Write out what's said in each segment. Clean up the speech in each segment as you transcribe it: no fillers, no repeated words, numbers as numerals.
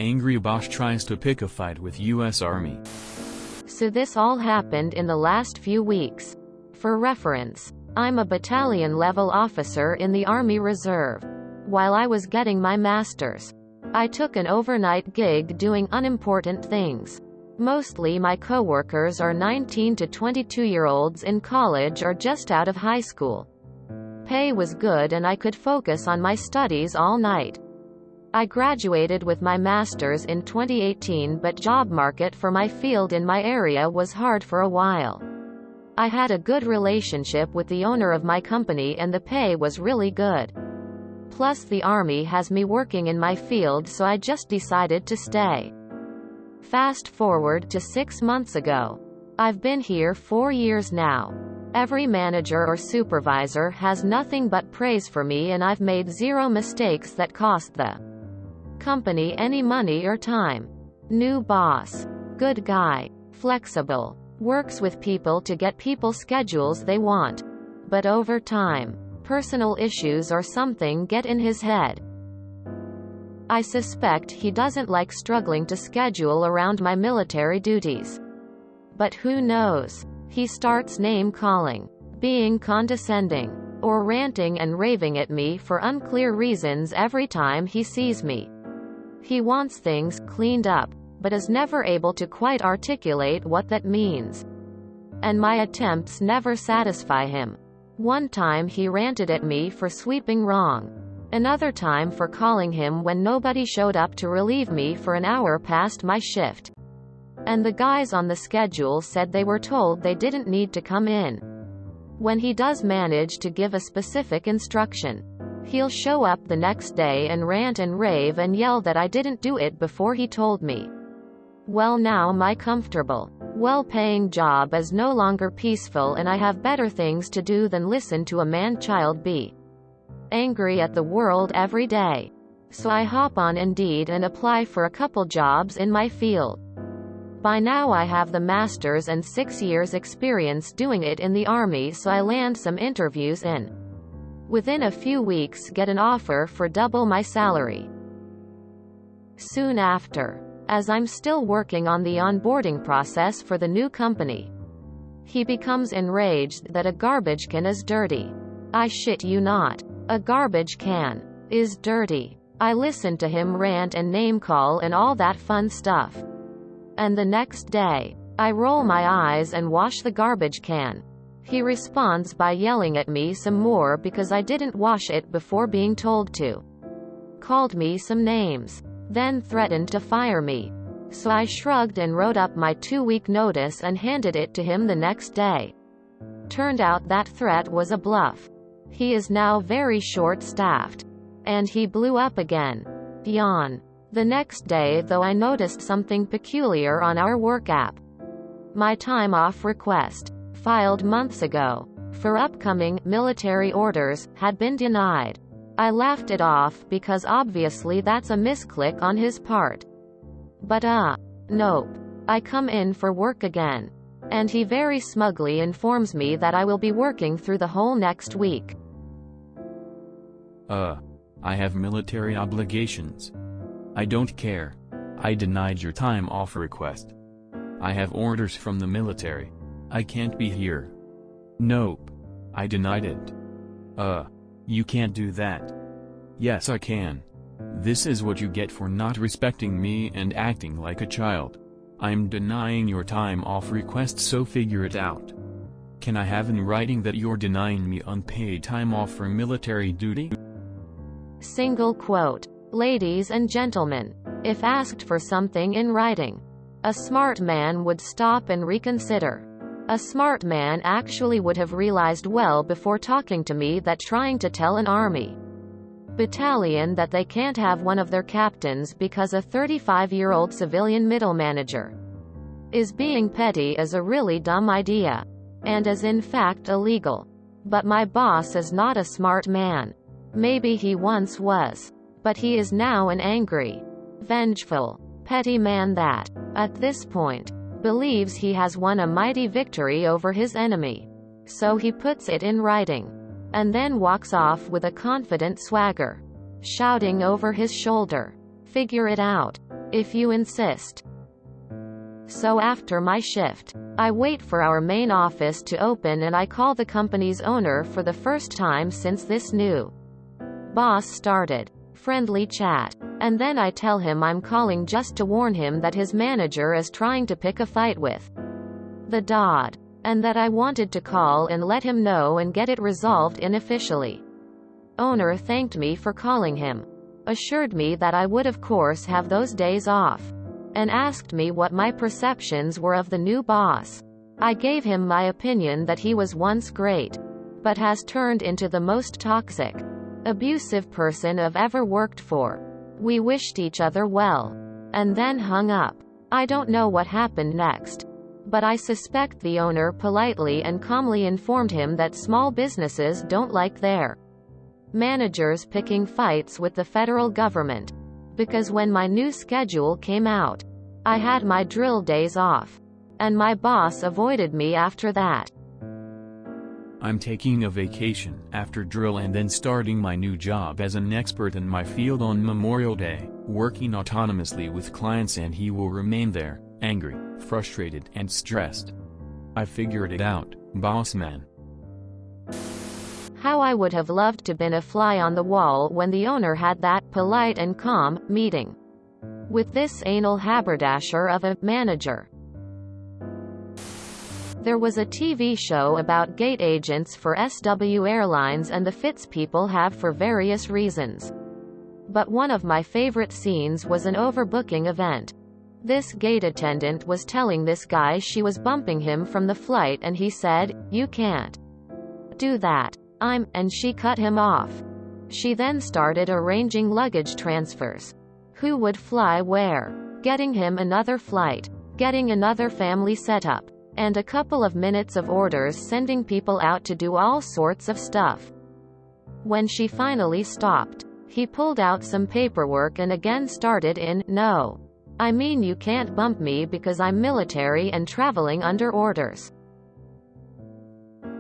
Angry Bosch tries to pick a fight with U.S. Army. So this all happened in the last few weeks. For reference, I'm a battalion-level officer in the Army Reserve. While I was getting my master's, I took an overnight gig doing unimportant things. Mostly my coworkers are 19 to 22-year-olds in college or just out of high school. Pay was good and I could focus on my studies all night. I graduated with my master's in 2018, but job market for my field in my area was hard for a while. I had a good relationship with the owner of my company and the pay was really good. Plus the Army has me working in my field, so I just decided to stay. Fast forward to 6 months ago. I've been here 4 years now. Every manager or supervisor has nothing but praise for me and I've made 0 mistakes that cost the company any money or time. New boss. Good guy. Flexible. Works with people to get people schedules they want. But over time, personal issues or something get in his head. I suspect he doesn't like struggling to schedule around my military duties. But who knows? He starts name-calling, being condescending, or ranting and raving at me for unclear reasons every time he sees me. He wants things cleaned up, but is never able to quite articulate what that means. And my attempts never satisfy him. One time he ranted at me for sweeping wrong. Another time for calling him when nobody showed up to relieve me for an hour past my shift. And the guys on the schedule said they were told they didn't need to come in. When he does manage to give a specific instruction, he'll show up the next day and rant and rave and yell that I didn't do it before he told me. Well, now my comfortable, well-paying job is no longer peaceful and I have better things to do than listen to a man-child be angry at the world every day. So I hop on Indeed and apply for a couple jobs in my field. By now I have the master's and 6 years experience doing it in the Army, so I land some interviews and within a few weeks get an offer for double my salary. Soon after, as I'm still working on the onboarding process for the new company, he becomes enraged that a garbage can is dirty. I shit you not. A garbage can is dirty. I listen to him rant and name-call and all that fun stuff. And the next day, I roll my eyes and wash the garbage can. He responds by yelling at me some more because I didn't wash it before being told to. Called me some names. Then threatened to fire me. So I shrugged and wrote up my 2-week notice and handed it to him the next day. Turned out that threat was a bluff. He is now very short-staffed. And he blew up again. Yawn. The next day though, I noticed something peculiar on our work app. My time off request, filed months ago, for upcoming military orders, had been denied. I laughed it off because obviously that's a misclick on his part. But nope. I come in for work again. And he very smugly informs me that I will be working through the whole next week. I have military obligations. I don't care. I denied your time off request. I have orders from the military. I can't be here. Nope. I denied it. You can't do that. Yes, I can. This is what you get for not respecting me and acting like a child. I'm denying your time off request, so figure it out. Can I have in writing that you're denying me unpaid time off for military duty? Single quote. Ladies and gentlemen, if asked for something in writing, a smart man would stop and reconsider. A smart man actually would have realized well before talking to me that trying to tell an army battalion that they can't have one of their captains because a 35-year-old civilian middle manager is being petty is a really dumb idea. And is in fact illegal. But my boss is not a smart man. Maybe he once was. But he is now an angry, vengeful, petty man that, at this point, believes he has won a mighty victory over his enemy. So he puts it in writing. And then walks off with a confident swagger, shouting over his shoulder, "Figure it out." If you insist. So after my shift, I wait for our main office to open and I call the company's owner for the first time since this new boss started. Friendly chat. And then I tell him I'm calling just to warn him that his manager is trying to pick a fight with the Dodd. And that I wanted to call and let him know and get it resolved unofficially. Owner thanked me for calling him. Assured me that I would of course have those days off. And asked me what my perceptions were of the new boss. I gave him my opinion that he was once great, but has turned into the most toxic, abusive person I've ever worked for. We wished each other well. And then hung up. I don't know what happened next. But I suspect the owner politely and calmly informed him that small businesses don't like their managers picking fights with the federal government. Because when my new schedule came out, I had my drill days off. And my boss avoided me after that. I'm taking a vacation after drill and then starting my new job as an expert in my field on Memorial Day, working autonomously with clients, and he will remain there, angry, frustrated and stressed. I figured it out, boss man. How I would have loved to been a fly on the wall when the owner had that polite and calm meeting with this anal haberdasher of a manager. There was a TV show about gate agents for SW Airlines and the fits people have for various reasons. But one of my favorite scenes was an overbooking event. This gate attendant was telling this guy she was bumping him from the flight and he said, "You can't do that. And she cut him off. She then started arranging luggage transfers. Who would fly where? Getting him another flight. Getting another family setup. And a couple of minutes of orders sending people out to do all sorts of stuff. When she finally stopped, he pulled out some paperwork and again started in, "No. I mean you can't bump me because I'm military and traveling under orders.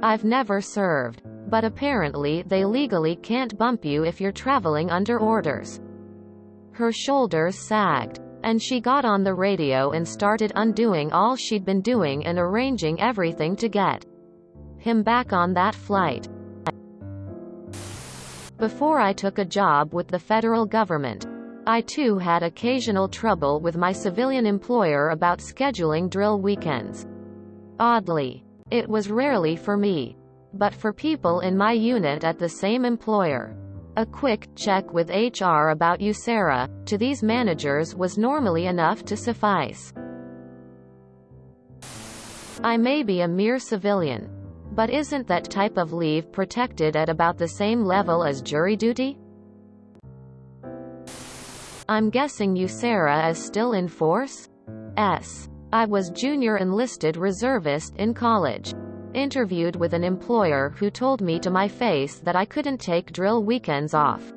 I've never served. But apparently they legally can't bump you if you're traveling under orders." Her shoulders sagged. And she got on the radio and started undoing all she'd been doing and arranging everything to get him back on that flight. Before I took a job with the federal government, I too had occasional trouble with my civilian employer about scheduling drill weekends. Oddly, it was rarely for me, but for people in my unit at the same employer. A quick check with HR about USERRA to these managers was normally enough to suffice. I may be a mere civilian, but isn't that type of leave protected at about the same level as jury duty? I'm guessing USERRA is still in force? I was junior enlisted reservist in college. Interviewed with an employer who told me to my face that I couldn't take drill weekends off.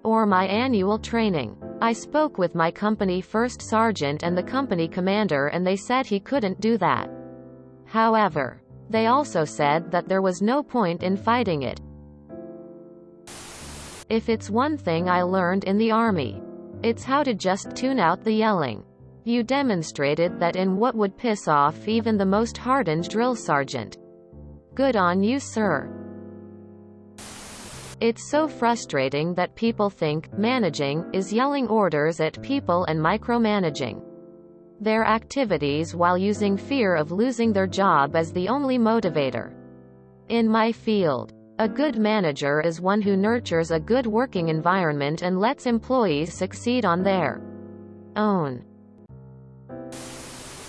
Or my annual training. I spoke with my company first sergeant and the company commander and they said he couldn't do that. However, they also said that there was no point in fighting it. If it's one thing I learned in the Army, it's how to just tune out the yelling. You demonstrated that in what would piss off even the most hardened drill sergeant. Good on you, sir. It's so frustrating that people think managing is yelling orders at people and micromanaging their activities while using fear of losing their job as the only motivator. In my field, a good manager is one who nurtures a good working environment and lets employees succeed on their own.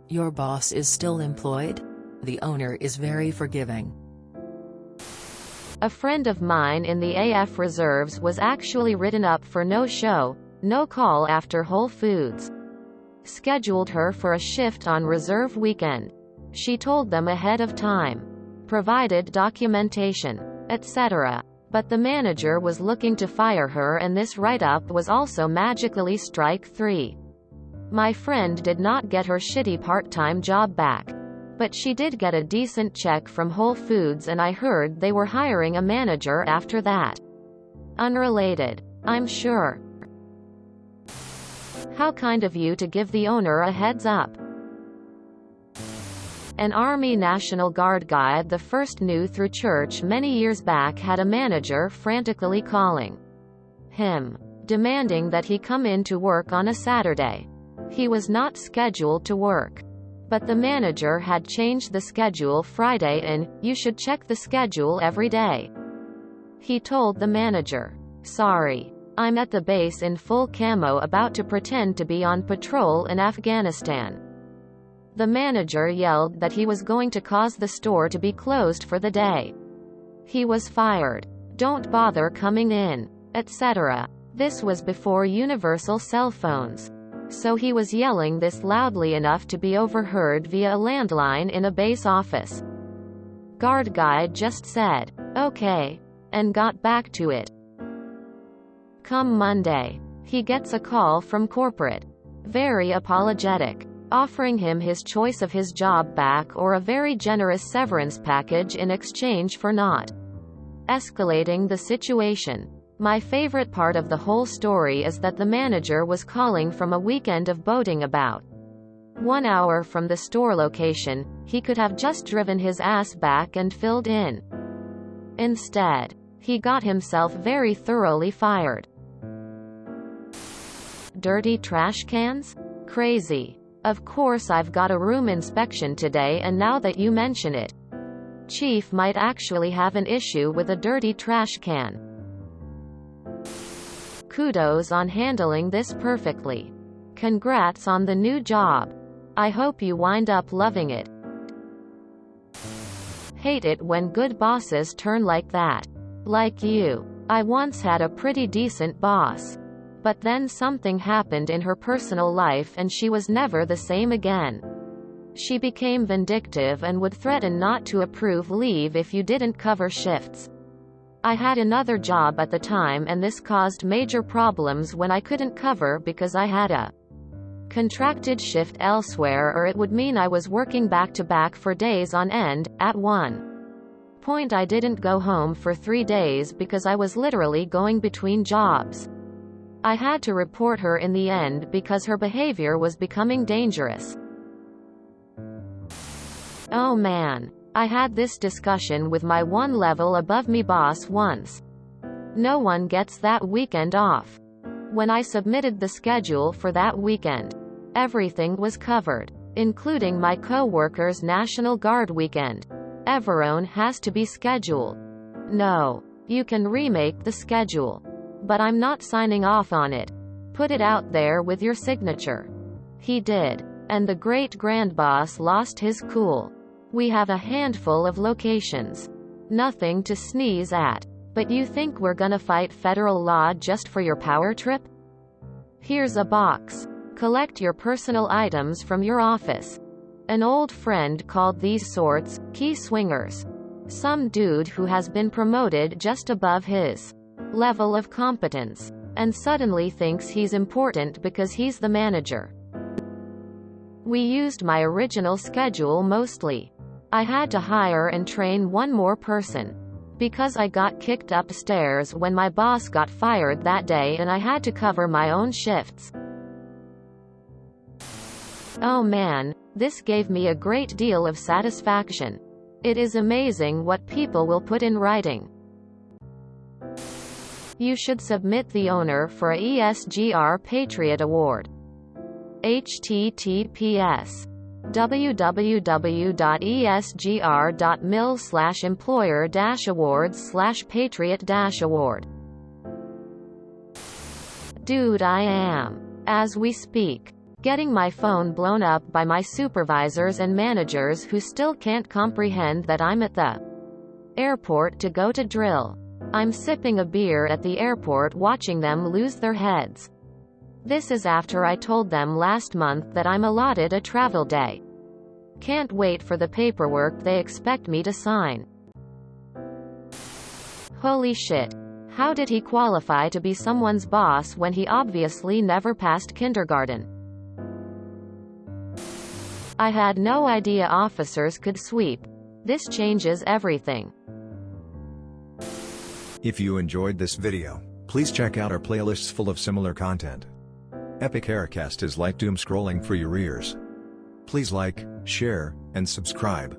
Your boss is still employed? The owner is very forgiving. A friend of mine in the AF Reserves was actually written up for no show, no call after Whole Foods scheduled her for a shift on reserve weekend. She told them ahead of time, provided documentation, etc. But the manager was looking to fire her and this write-up was also magically strike 3. My friend did not get her shitty part-time job back. But she did get a decent check from Whole Foods and I heard they were hiring a manager after that. Unrelated, I'm sure. How kind of you to give the owner a heads up. An Army National Guard guy the first knew through church many years back had a manager frantically calling him, demanding that he come in to work on a Saturday. He was not scheduled to work. But the manager had changed the schedule Friday and, you should check the schedule every day. He told the manager, sorry, I'm at the base in full camo about to pretend to be on patrol in Afghanistan. The manager yelled that he was going to cause the store to be closed for the day. He was fired. Don't bother coming in, etc. This was before universal cell phones. So he was yelling this loudly enough to be overheard via a landline in a base office. Guard guy just said, okay, and got back to it. Come Monday, he gets a call from corporate. Very apologetic. Offering him his choice of his job back or a very generous severance package in exchange for not escalating the situation. My favorite part of the whole story is that the manager was calling from a weekend of boating about 1 hour from the store location. He could have just driven his ass back and filled in. Instead, he got himself very thoroughly fired. Dirty trash cans? Crazy. Of course I've got a room inspection today, and now that you mention it, Chief might actually have an issue with a dirty trash can. Kudos on handling this perfectly. Congrats on the new job. I hope you wind up loving it. Hate it when good bosses turn like that. Like you. I once had a pretty decent boss. But then something happened in her personal life and she was never the same again. She became vindictive and would threaten not to approve leave if you didn't cover shifts. I had another job at the time and this caused major problems when I couldn't cover because I had a contracted shift elsewhere, or it would mean I was working back to back for days on end. At one point I didn't go home for 3 days because I was literally going between jobs. I had to report her in the end because her behavior was becoming dangerous. Oh man. I had this discussion with my one level above me boss once. No one gets that weekend off. When I submitted the schedule for that weekend, everything was covered, including my co-worker's National Guard weekend. Everyone has to be scheduled. No. You can remake the schedule. But I'm not signing off on it. Put it out there with your signature. He did. And the great grand boss lost his cool. We have a handful of locations. Nothing to sneeze at. But you think we're gonna fight federal law just for your power trip? Here's a box. Collect your personal items from your office. An old friend called these sorts key swingers. Some dude who has been promoted just above his level of competence, and suddenly thinks he's important because he's the manager. We used my original schedule mostly. I had to hire and train one more person. Because I got kicked upstairs when my boss got fired that day and I had to cover my own shifts. Oh man, this gave me a great deal of satisfaction. It is amazing what people will put in writing. You should submit the owner for a ESGR Patriot Award. https www.esgr.mil/employer-awards/patriot-award. Dude, I am, as we speak, getting my phone blown up by my supervisors and managers who still can't comprehend that I'm at the airport to go to drill. I'm sipping a beer at the airport watching them lose their heads. This is after I told them last month that I'm allotted a travel day. Can't wait for the paperwork they expect me to sign. Holy shit. How did he qualify to be someone's boss when he obviously never passed kindergarten? I had no idea officers could sweep. This changes everything. If you enjoyed this video, please check out our playlists full of similar content. Epic Aircast is like doom scrolling for your ears. Please like, share, and subscribe.